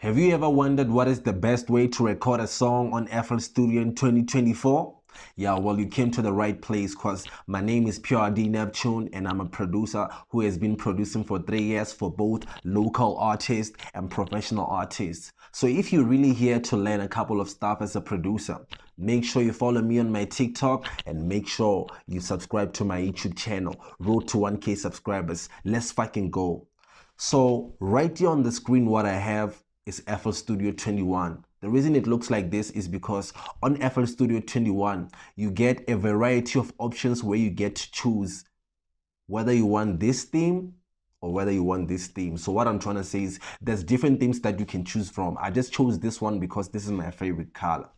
Have you ever wondered what is the best way to record a song on FL Studio in 2024? Yeah, well, you came to the right place because my name is Pure D Neptune and I'm a producer who has been producing for 3 years for both local artists and professional artists. So if you're really here to learn a couple of stuff as a producer, make sure you follow me on my TikTok and make sure you subscribe to my YouTube channel. Road to 1K subscribers. Let's fucking go. So right here on the screen, what I have is FL Studio 21. The reason it looks like this is because on FL Studio 21, you get a variety of options where you get to choose whether you want this theme or whether you want this theme. So what I'm trying to say is there's different themes that you can choose from. I just chose this one because this is my favorite color.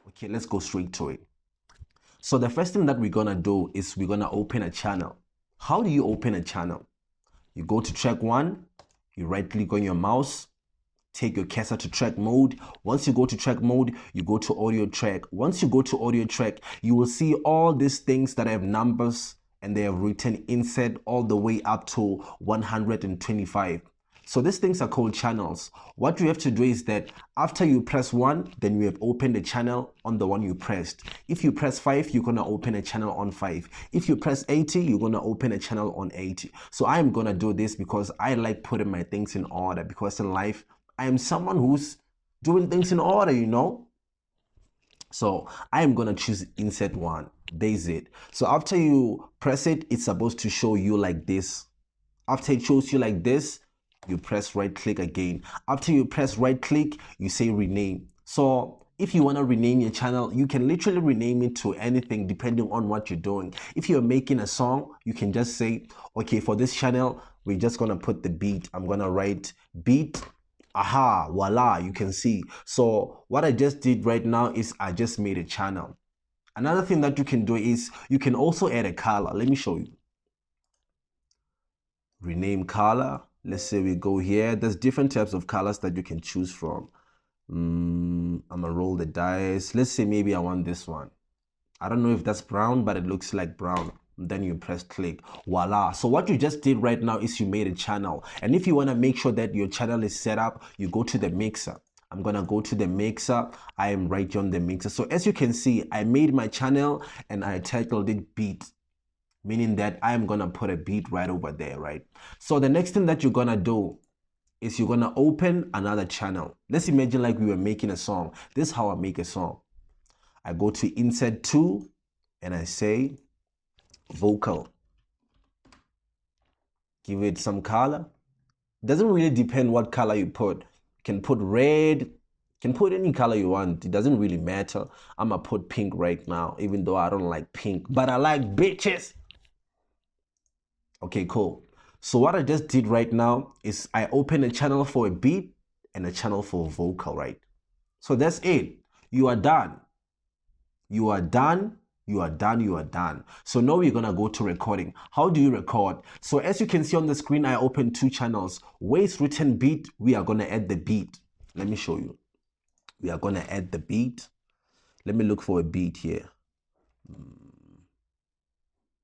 Okay, let's go straight to it. So the first thing that we're gonna do is we're gonna open a channel. How do you open a channel? You go to track 1, you right click on your mouse, take your cursor to track mode. Once you go to track mode, you go to audio track. Once you go to audio track, you will see all these things that have numbers and they have written insert all the way up to 125. So these things are called channels. What you have to do is that after you press 1, then you have opened the channel on the one you pressed. If you press 5, you're going to open a channel on 5. If you press 80, you're going to open a channel on 80. So I am going to do this because I like putting my things in order, because in life, I am someone who's doing things in order, you know. So I am going to choose insert 1. There's it. So after you press it, it's supposed to show you like this. After it shows you like this, you press right click again. After you press right click, you say rename. So if you want to rename your channel, you can literally rename it to anything depending on what you're doing. If you're making a song, you can just say, okay, for this channel, we're just going to put the beat. I'm going to write beat. Aha, voila, you can see. So what I just did right now is I just made a channel. Another thing that you can do is you can also add a color. Let me show you. Rename color. Let's say we go here. There's different types of colors that you can choose from. I'm gonna roll the dice. Let's say maybe I want this one. I don't know if that's brown, but it looks like brown. Then you press click. Voila. So what you just did right now is you made a channel. And if you want to make sure that your channel is set up, you go to the mixer. I'm going to go to the mixer. I am right here on the mixer. So as you can see, I made my channel and I titled it beat, meaning that I'm going to put a beat right over there, right? So the next thing that you're going to do is you're going to open another channel. Let's imagine like we were making a song. This is how I make a song. I go to insert 2 and I say vocal. Give it some color. Doesn't really depend what color you put. You can put red, you can put any color you want. It doesn't really matter. I'm gonna put pink right now, even though I don't like pink, but I like bitches. Okay, cool. So what I just did right now is I opened a channel for a beat and a channel for vocal, right? So that's it. You are done. You are done. You are done, you are done. So now we're gonna go to recording. How do you record? So as you can see on the screen, I opened 2 channels. Where it's written beat, we are gonna add the beat. Let me show you. We are gonna add the beat. Let me look for a beat here.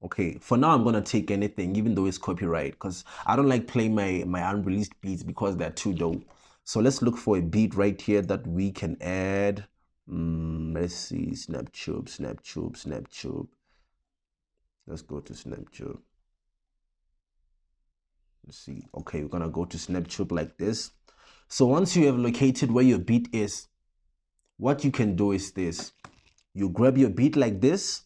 Okay, for now I'm gonna take anything, even though it's copyright, because I don't like playing my unreleased beats because they're too dope. So let's look for a beat right here that we can add. Let's see, Snaptube. Let's go to Snaptube. Let's see. Okay, we're gonna go to Snaptube like this. So once you have located where your beat is, what you can do is this. You grab your beat like this,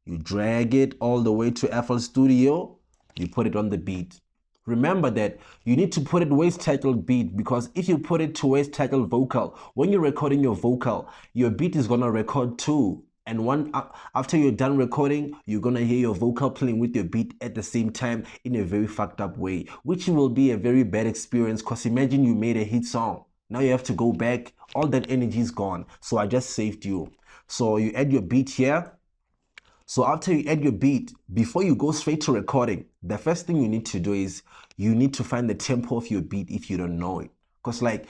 you drag it all the way to FL Studio, you put it on the beat. Remember that you need to put it where it's titled beat, because if you put it to where it's titled vocal, when you're recording your vocal, your beat is gonna record too. And after you're done recording, you're gonna hear your vocal playing with your beat at the same time in a very fucked up way, which will be a very bad experience, because imagine you made a hit song. Now you have to go back, all that energy is gone. So I just saved you. So you add your beat here. So after you add your beat, before you go straight to recording, the first thing you need to do is you need to find the tempo of your beat if you don't know it. Because like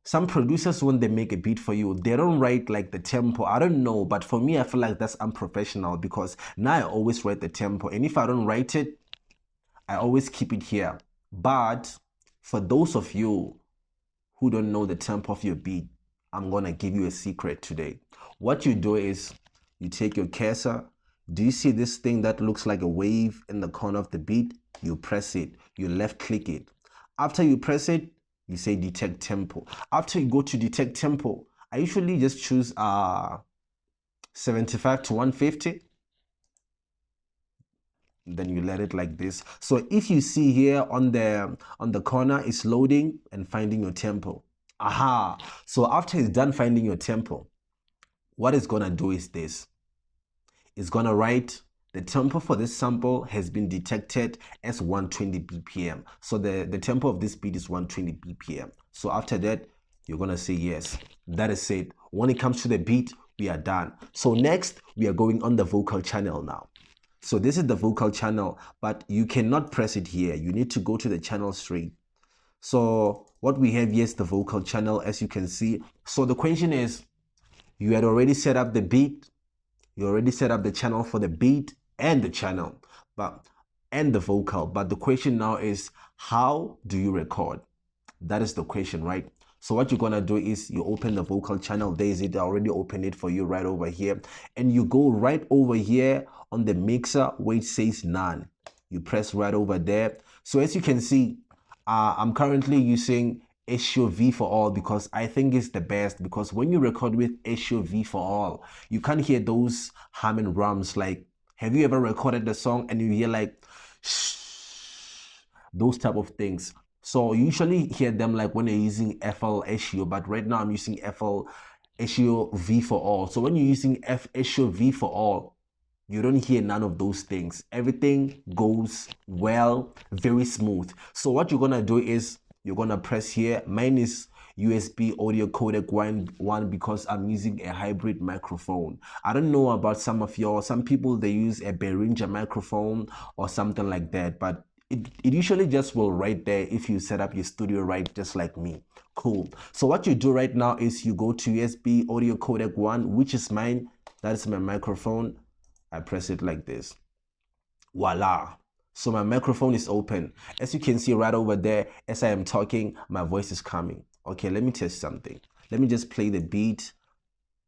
some producers, when they make a beat for you, they don't write like the tempo. I don't know, but for me, I feel like that's unprofessional, because now I always write the tempo. And if I don't write it, I always keep it here. But for those of you who don't know the tempo of your beat, I'm gonna give you a secret today. What you do is you take your cursor. Do you see this thing that looks like a wave in the corner of the beat? You press it, you left click it. After you press it, you say detect tempo. After you go to detect tempo, I usually just choose 75 to 150. Then you let it like this. So if you see here on the corner, it's loading and finding your tempo. Aha. So after it's done finding your tempo, what it's gonna do is this. It's gonna write the tempo for this sample has been detected as 120 BPM. So the tempo of this beat is 120 BPM. So after that, you're gonna say yes. That is it. When it comes to the beat, we are done. So next, we are going on the vocal channel now. So this is the vocal channel, but you cannot press it here. You need to go to the channel straight. So what we have here is the vocal channel, as you can see. So the question is, you had already set up the beat. You already set up the channel for the beat and the channel, and the vocal. But the question now is, how do you record? That is the question, right? So what you're gonna do is you open the vocal channel. There is it. I already opened it for you right over here. And you go right over here on the mixer where it says none. You press right over there. So as you can see, I'm currently using Astio V for All because I think it's the best, because when you record with Astio V for All, you can't hear those humming drums. Like, have you ever recorded the song and you hear like shh, those type of things? So you usually hear them like when you're using FL Astio, but right now I'm using FL Astio V for All. So when you're using Astio V for All, you don't hear none of those things. Everything goes well, very smooth. So what you're gonna do is you're gonna press here. Mine is USB audio codec 1 because I'm using a hybrid microphone. I don't know about some people, they use a Behringer microphone or something like that, but it usually just will right there if you set up your studio right, just like me. Cool. So what you do right now is you go to USB audio codec 1, which is mine. That is my microphone. I press it like this. Voila. So my microphone is open. As you can see right over there, as I am talking, my voice is coming. Okay, let me test something. Let me just play the beat.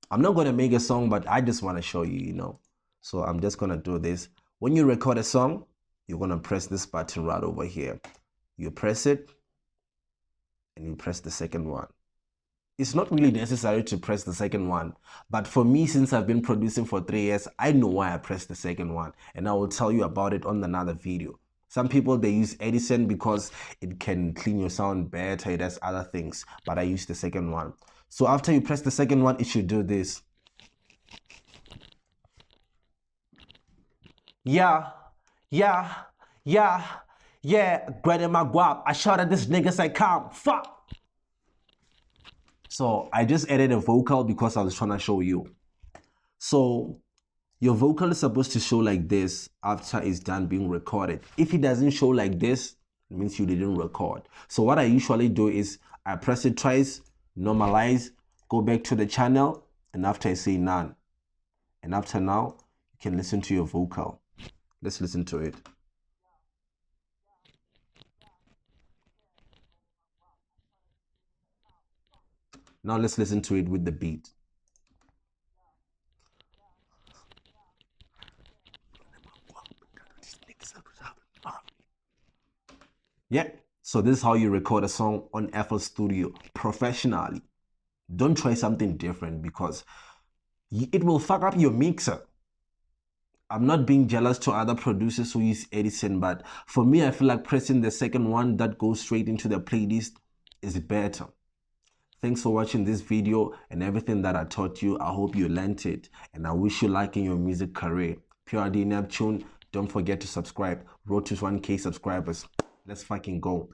I'm not going to make a song, but I just want to show you, you know. So I'm just going to do this. When you record a song, you're going to press this button right over here. You press it and you press the second one. It's not really necessary to press the second one, but for me, since I've been producing for 3 years, I know why I pressed the second one, and I will tell you about it on another video. Some people, they use Edison because it can clean your sound better, it does other things, but I use the second one. So after you press the second one, it should do this. Yeah, Greta my guap. I shot at this niggas I can't. Fuck. So I just added a vocal because I was trying to show you. So your vocal is supposed to show like this after it's done being recorded. If it doesn't show like this, it means you didn't record. So what I usually do is I press it twice, normalize, go back to the channel, and after I say none. And after now, you can listen to your vocal. Let's listen to it. Now let's listen to it with the beat. Yeah, so this is how you record a song on FL Studio professionally. Don't try something different because it will fuck up your mixer. I'm not being jealous to other producers who use Edison, but for me, I feel like pressing the second one that goes straight into the playlist is better. Thanks for watching this video and everything that I taught you. I hope you learned it, and I wish you luck in your music career. Pure D Neptune, don't forget to subscribe. Road to 1K subscribers. Let's fucking go.